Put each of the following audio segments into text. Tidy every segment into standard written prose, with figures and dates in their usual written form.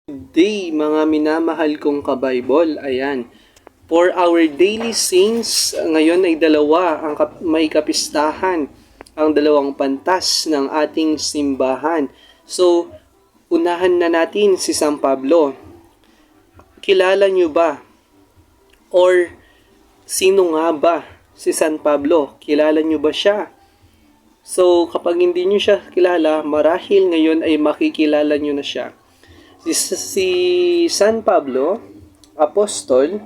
Day, mga minamahal kong kabaybol, ayan. For our daily saints, ngayon ay dalawa ang may kapistahan, ang dalawang pantas ng ating simbahan. So, unahan na natin si San Pablo. Kilala nyo ba? Or, sino nga ba si San Pablo? Kilala nyo ba siya? So, kapag hindi nyo siya kilala, marahil ngayon ay makikilala nyo na siya. Si San Pablo, apostol,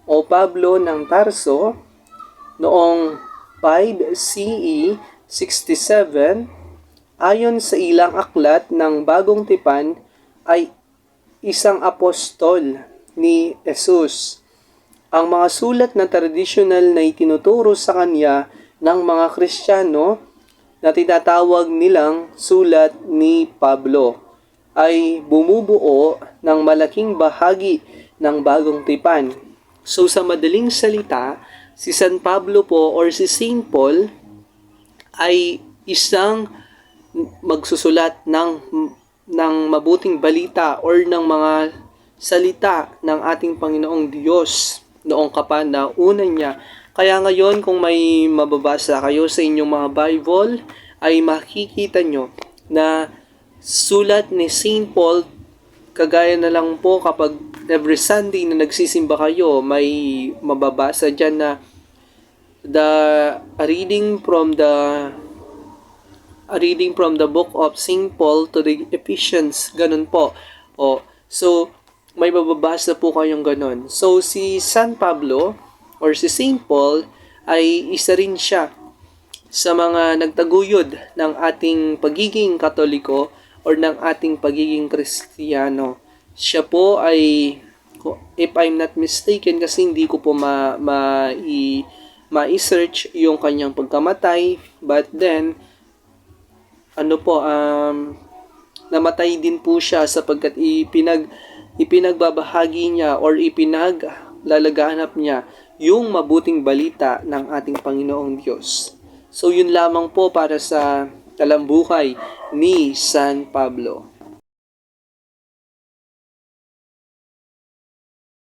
o Pablo ng Tarso, noong 5 CE 67, ayon sa ilang aklat ng Bagong Tipan, ay isang apostol ni Jesus. Ang mga sulat na tradisyonal na itinuturo sa kanya ng mga Kristiyano na tinatawag nilang sulat ni Pablo ay bumubuo ng malaking bahagi ng Bagong Tipan. So sa madaling salita, si San Pablo po or si Saint Paul ay isang magsusulat ng mabuting balita or ng mga salita ng ating Panginoong Diyos noong kapanahon niya. Kaya ngayon kung may mababasa kayo sa inyong mga Bible, ay makikita nyo na sulat ni Saint Paul, kagaya na lang po kapag every Sunday na nagsisimba kayo, may mababasa dyan na a reading from the book of Saint Paul to the Ephesians, ganun po. So may mababasa po kayong ganun. So si San Pablo or si Saint Paul ay isa rin siya sa mga nagtaguyod ng ating pagiging Katoliko or ng ating pagiging Kristiyano. Siya po ay, if I'm not mistaken, kasi hindi ko po ma-search yung kanyang pagkamatay, but then, namatay din po siya sapagkat ipinagbabahagi niya or ipinaglalaganap niya yung mabuting balita ng ating Panginoong Diyos. So, yun lamang po para sa talambuhay ni San Pablo.